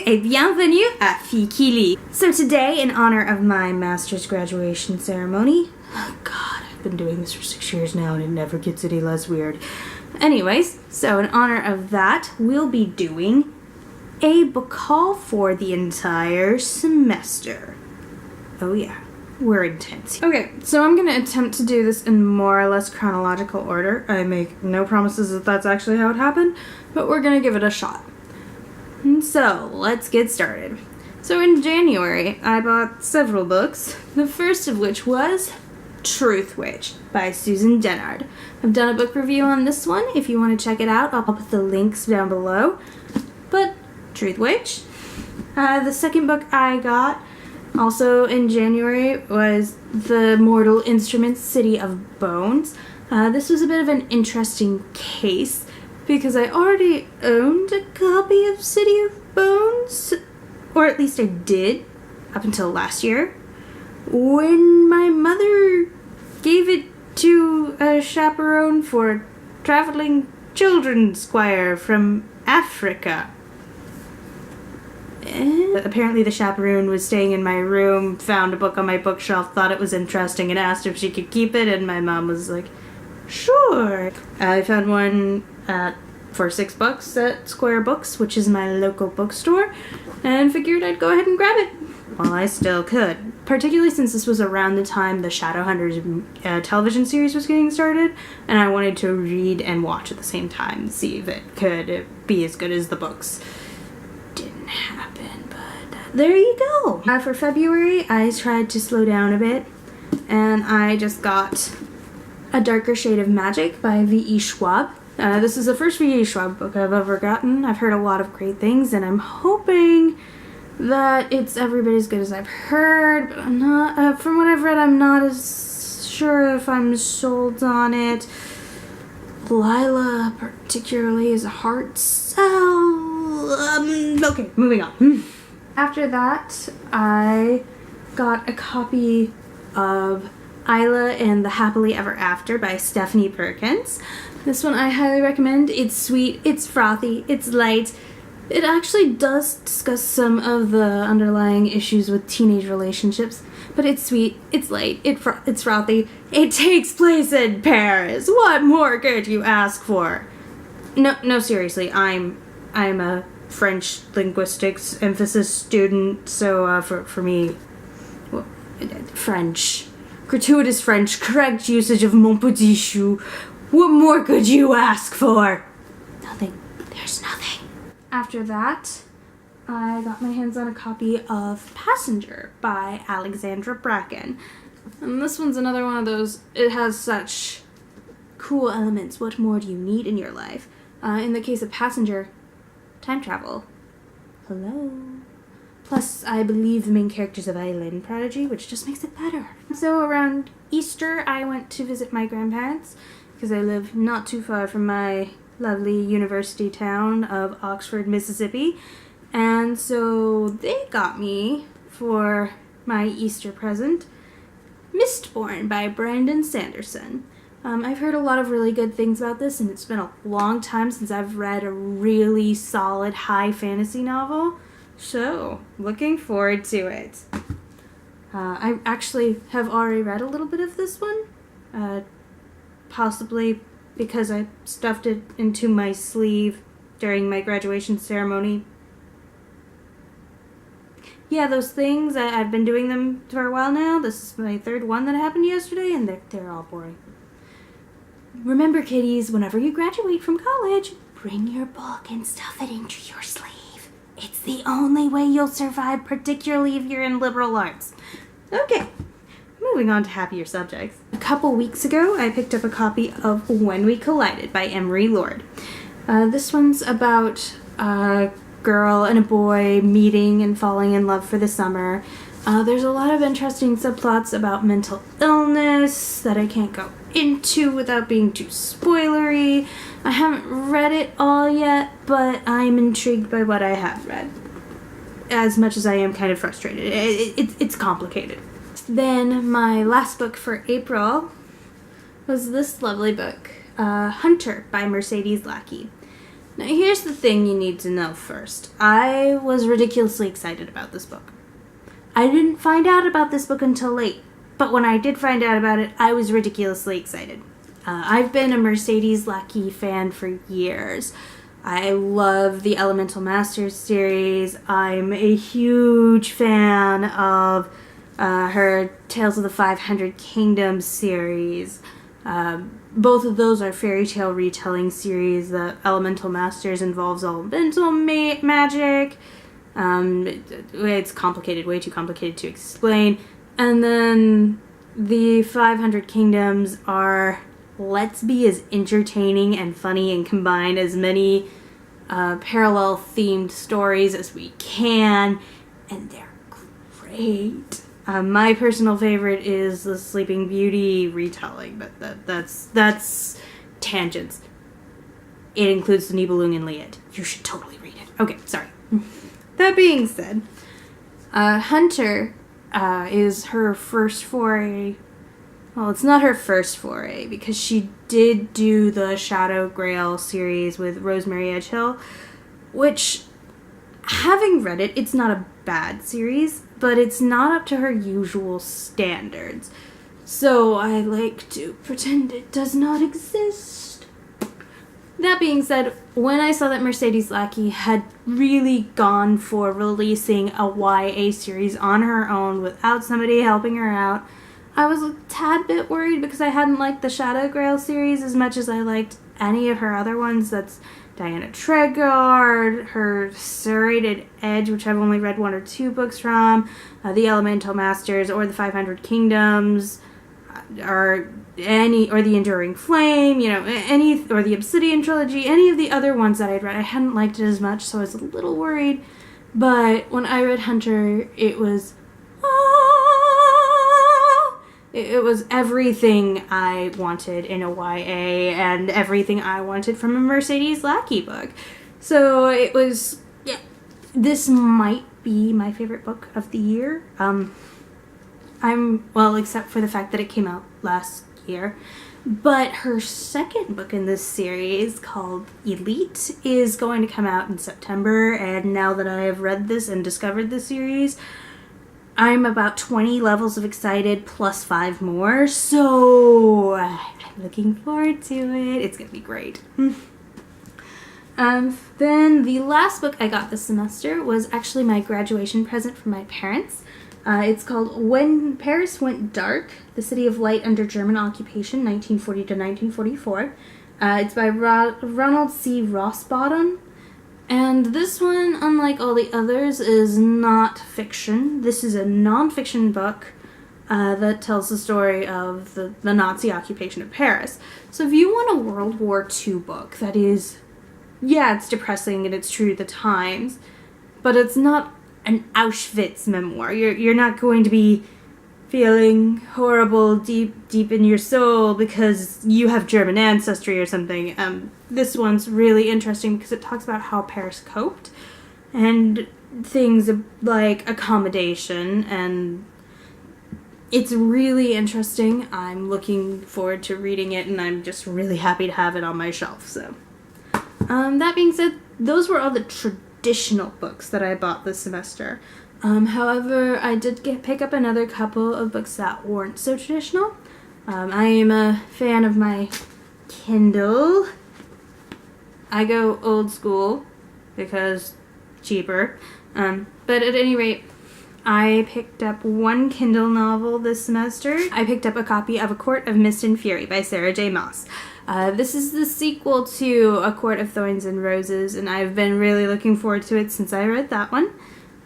et bienvenue à Fikili. So today, in honor of my master's graduation ceremony, oh God, I've been doing this for 6 years now and it never gets any less weird. Anyways, so in honor of that, we'll be doing a book haul for the entire semester. Oh yeah, we're intense. Okay, so I'm gonna attempt to do this in more or less chronological order. I make no promises that that's actually how it happened, but we're gonna give it a shot. And so, let's get started. So in January, I bought several books, the first of which was Truth Witch by Susan Dennard. I've done a book review on this one. If you want to check it out, I'll put the links down below. But Truth Witch. The second book I got, also in January, was The Mortal Instruments City of Bones. This was a bit of an interesting case because I already owned a copy of City of Bones, or at least I did, up until last year, when my mother gave it to a chaperone for a traveling children's choir from Africa. Apparently the chaperone was staying in my room, found a book on my bookshelf, thought it was interesting, and asked if she could keep it, and my mom was like, sure. I found one for $6 at Square Books, which is my local bookstore, and figured I'd go ahead and grab it while I still could. Particularly since this was around the time the Shadowhunters television series was getting started, and I wanted to read and watch at the same time, see if it could be as good as the books. Didn't happen, but there you go. For February, I tried to slow down a bit, and I just got A Darker Shade of Magic by V.E. Schwab. This is the first V.E. Schwab book I've ever gotten. I've heard a lot of great things, and I'm hoping that it's every bit as good as I've heard, but I'm not, from what I've read, I'm not as sure if I'm sold on it. Lila, particularly, is a hard sell. Okay, moving on. After that, I got a copy of Isla and the Happily Ever After by Stephanie Perkins. This one I highly recommend. It's sweet, it's frothy, it's light. It actually does discuss some of the underlying issues with teenage relationships, but it's sweet, it's light, it's frothy. It takes place in Paris. What more could you ask for? No, seriously, I'm a French linguistics emphasis student, so for me, well, French. Gratuitous French, correct usage of mon petit chou. What more could you ask for? Nothing. There's nothing. After that, I got my hands on a copy of Passenger by Alexandra Bracken. And this one's another one of those, it has such cool elements. What more do you need in your life? In the case of Passenger, time travel. Hello. Plus, I believe the main character's of Island Prodigy, which just makes it better. So around Easter, I went to visit my grandparents, because I live not too far from my lovely university town of Oxford, Mississippi. And so they got me, for my Easter present, Mistborn by Brandon Sanderson. I've heard a lot of really good things about this, and it's been a long time since I've read a really solid high fantasy novel. So, looking forward to it. I actually have already read a little bit of this one. Possibly because I stuffed it into my sleeve during my graduation ceremony. Yeah, those things, I've been doing them for a while now. This is my third one that happened yesterday, and they're all boring. Remember, kiddies, whenever you graduate from college, bring your book and stuff it into your sleeve. It's the only way you'll survive, particularly if you're in liberal arts. Okay, moving on to happier subjects. A couple weeks ago, I picked up a copy of When We Collided by Emery Lord. This one's about a girl and a boy meeting and falling in love for the summer. There's a lot of interesting subplots about mental illness that I can't go into without being too spoilery. I haven't read it all yet, but I'm intrigued by what I have read. As much as I am kind of frustrated. It's complicated. Then my last book for April was this lovely book, Hunter by Mercedes Lackey. Now, here's the thing you need to know first. I was ridiculously excited about this book. I didn't find out about this book until late, but when I did find out about it, I was ridiculously excited. I've been a Mercedes Lackey fan for years. I love the Elemental Masters series. I'm a huge fan of her Tales of the 500 Kingdoms series. Both of those are fairy tale retelling series. The Elemental Masters involves elemental magic. It's complicated, way too complicated to explain. And then the 500 Kingdoms are, let's be as entertaining and funny and combine as many parallel themed stories as we can, and they're great. My personal favorite is the Sleeping Beauty retelling, but that's tangents. It includes the Nibelungen Lied. You should totally read it. Okay, sorry. That being said, Hunter is her first foray. Well, it's not her first foray, because she did do the Shadow Grail series with Rosemary Edgehill, which, having read it, it's not a bad series, but it's not up to her usual standards. So I like to pretend it does not exist. That being said, when I saw that Mercedes Lackey had really gone for releasing a YA series on her own without somebody helping her out, I was a tad bit worried because I hadn't liked the Shadow Grail series as much as I liked any of her other ones. That's Diana Treguard, her Serrated Edge, which I've only read 1 or 2 books from, the Elemental Masters, or the 500 Kingdoms, or the Enduring Flame, or the Obsidian Trilogy, any of the other ones that I'd read. I hadn't liked it as much, so I was a little worried. But when I read Hunter, it was It was everything I wanted in a YA and everything I wanted from a Mercedes Lackey book. So it was, this might be my favorite book of the year. Except for the fact that it came out last year. But her second book in this series, called Elite, is going to come out in September, and now that I have read this and discovered the series, I'm about 20 levels of excited plus 5 more, so I'm looking forward to it. It's going to be great. Then the last book I got this semester was actually my graduation present from my parents. It's called When Paris Went Dark, The City of Light Under German Occupation, 1940 to 1944. It's by Ronald C. Rossbottom. And this one, unlike all the others, is not fiction. This is a non-fiction book that tells the story of the Nazi occupation of Paris. So if you want a World War II book that is, it's depressing and it's true to the times, but it's not an Auschwitz memoir. You're not going to be feeling horrible deep in your soul because you have German ancestry or something. This one's really interesting because it talks about how Paris coped and things like accommodation, and it's really interesting. I'm looking forward to reading it, and I'm just really happy to have it on my shelf. So, that being said, those were all the traditional books that I bought this semester. However, I did pick up another couple of books that weren't so traditional. I am a fan of my Kindle. I go old school because cheaper. But at any rate, I picked up one Kindle novel this semester. I picked up a copy of A Court of Mist and Fury by Sarah J. Maas. This is the sequel to A Court of Thorns and Roses, and I've been really looking forward to it since I read that one.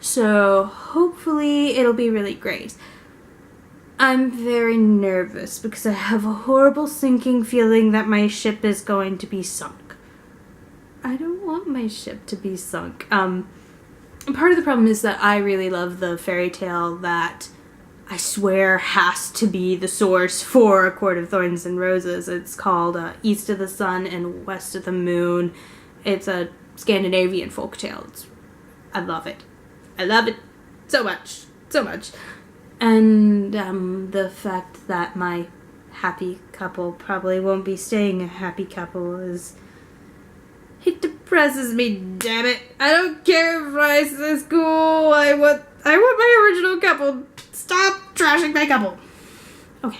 So hopefully it'll be really great. I'm very nervous because I have a horrible sinking feeling that my ship is going to be sunk. I don't want my ship to be sunk. Part of the problem is that I really love the fairy tale that I swear has to be the source for A Court of Thorns and Roses. It's called East of the Sun and West of the Moon. It's a Scandinavian folktale. I love it. I love it so much. So much. And the fact that my happy couple probably won't be staying a happy couple is It depresses me, damn it. I don't care if Rice is cool. I want my original couple. Stop trashing my couple. Okay.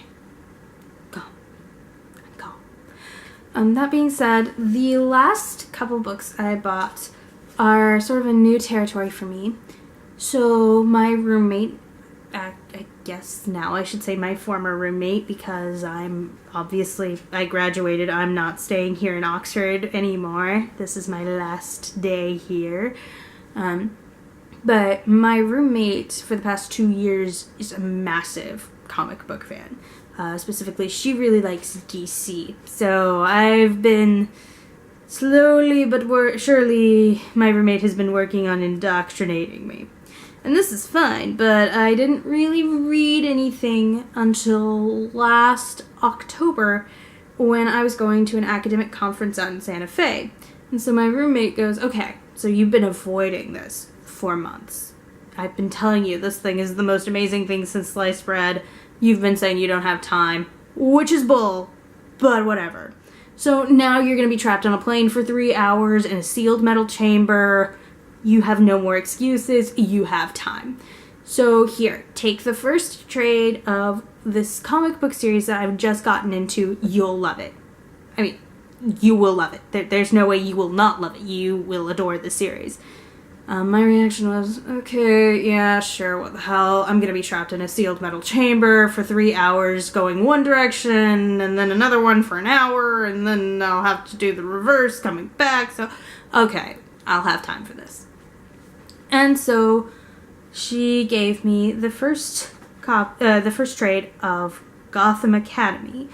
Calm. That being said, the last couple books I bought are sort of a new territory for me. So my roommate, I guess now I should say my former roommate, because I graduated. I'm not staying here in Oxford anymore. This is my last day here. But my roommate for the past 2 years is a massive comic book fan. Specifically, she really likes DC. So I've been slowly but surely, my roommate has been working on indoctrinating me. And this is fine, but I didn't really read anything until last October when I was going to an academic conference out in Santa Fe. And so my roommate goes, okay, so you've been avoiding this for months. I've been telling you this thing is the most amazing thing since sliced bread. You've been saying you don't have time, which is bull, but whatever. So now you're going to be trapped on a plane for 3 hours in a sealed metal chamber. You have no more excuses. You have time. So here, take the first trade of this comic book series that I've just gotten into. You'll love it. I mean, you will love it. There's no way you will not love it. You will adore the series. My reaction was, okay, yeah, sure, what the hell. I'm going to be trapped in a sealed metal chamber for 3 hours going one direction and then another one for an hour, and then I'll have to do the reverse coming back. So, okay, I'll have time for this. And so she gave me the first trade of Gotham Academy.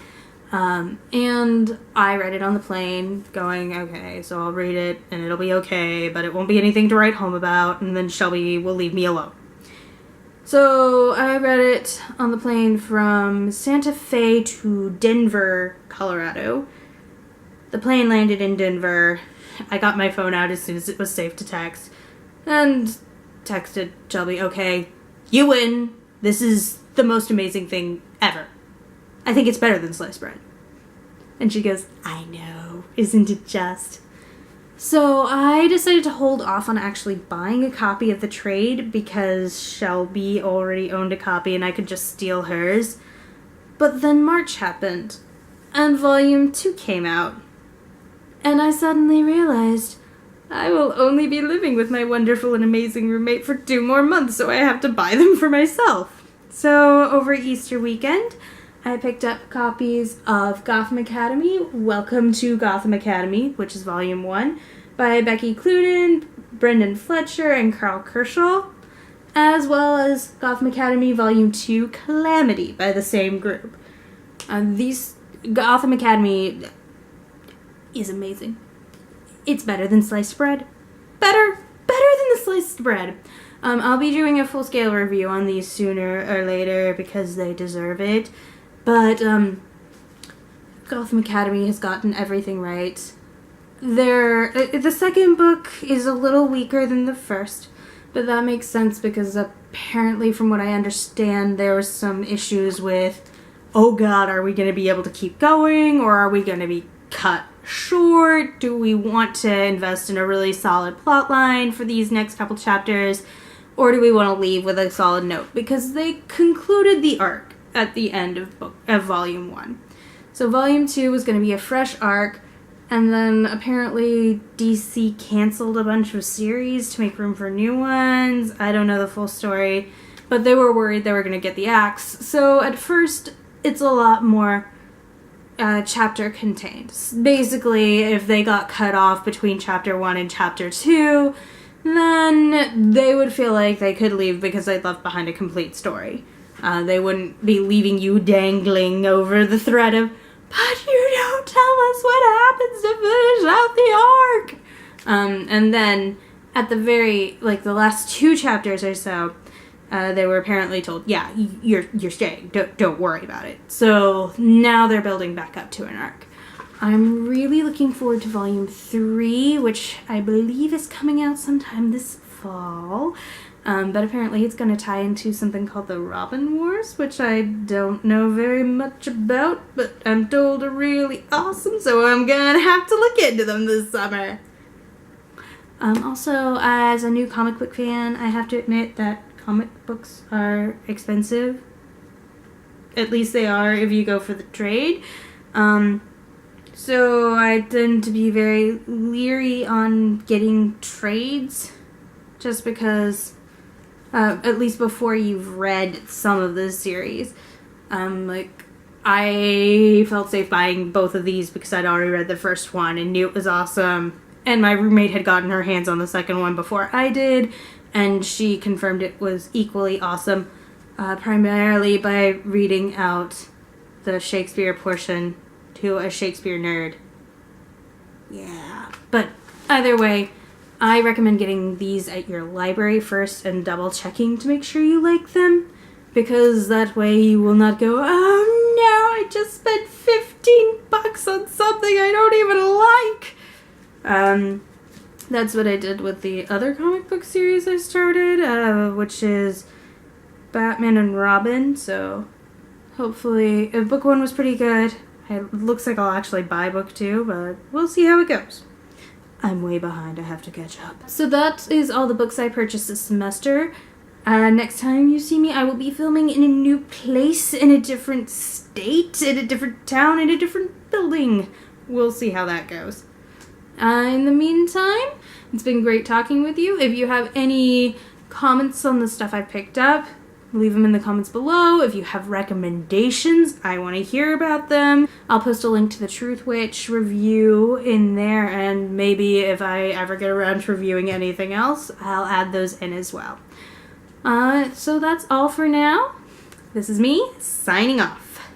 And I read it on the plane, going, okay, so I'll read it, and it'll be okay, but it won't be anything to write home about, and then Shelby will leave me alone. So I read it on the plane from Santa Fe to Denver, Colorado. The plane landed in Denver. I got my phone out as soon as it was safe to text, and texted Shelby, okay, you win. This is the most amazing thing ever. I think it's better than sliced bread. And she goes, I know, isn't it just? So I decided to hold off on actually buying a copy of the trade because Shelby already owned a copy and I could just steal hers. But then March happened, and Volume 2 came out. And I suddenly realized I will only be living with my wonderful and amazing roommate for 2 more months, so I have to buy them for myself. So over Easter weekend, I picked up copies of Gotham Academy, Welcome to Gotham Academy, which is Volume 1, by Becky Cloonan, Brendan Fletcher, and Carl Kershaw, as well as Gotham Academy Volume 2, Calamity, by the same group. Gotham Academy is amazing. It's better than sliced bread. Better than the sliced bread. I'll be doing a full-scale review on these sooner or later because they deserve it. But Gotham Academy has gotten everything right. The second book is a little weaker than the first, but that makes sense because apparently, from what I understand, there was some issues with, oh god, are we going to be able to keep going, or are we going to be cut short? Do we want to invest in a really solid plot line for these next couple chapters, or do we want to leave with a solid note? Because they concluded the arc at the end of Volume 1. So Volume 2 was going to be a fresh arc, and then apparently DC canceled a bunch of series to make room for new ones. I don't know the full story, but they were worried they were going to get the axe. So at first, it's a lot more chapter contained. Basically, if they got cut off between Chapter 1 and Chapter 2, then they would feel like they could leave because they'd left behind a complete story. They wouldn't be leaving you dangling over the thread of, but you don't tell us what happens to finish out the arc. And then at the last 2 chapters or so, they were apparently told, yeah, you're staying. Don't worry about it. So now they're building back up to an arc. I'm really looking forward to Volume 3, which I believe is coming out sometime this fall. But apparently it's going to tie into something called the Robin Wars, which I don't know very much about, but I'm told are really awesome, so I'm going to have to look into them this summer. Also, as a new comic book fan, I have to admit that comic books are expensive. At least they are if you go for the trade. So I tend to be very leery on getting trades, just because, at least before you've read some of the series, I felt safe buying both of these because I'd already read the first one and knew it was awesome. And my roommate had gotten her hands on the second one before I did, and she confirmed it was equally awesome, primarily by reading out the Shakespeare portion to a Shakespeare nerd. Yeah. But either way, I recommend getting these at your library first and double checking to make sure you like them, because that way you will not go, oh no, I just spent $15 on something I don't even like. That's what I did with the other comic book series I started, which is Batman and Robin. So hopefully, book one was pretty good. It looks like I'll actually buy book two, but we'll see how it goes. I'm way behind. I have to catch up. So that is all the books I purchased this semester. Next time you see me, I will be filming in a new place, in a different state, in a different town, in a different building. We'll see how that goes. In the meantime, it's been great talking with you. If you have any comments on the stuff I picked up, leave them in the comments below. If you have recommendations, I want to hear about them. I'll post a link to the Truth Witch review in there, and maybe if I ever get around to reviewing anything else, I'll add those in as well. So that's all for now. This is me, signing off.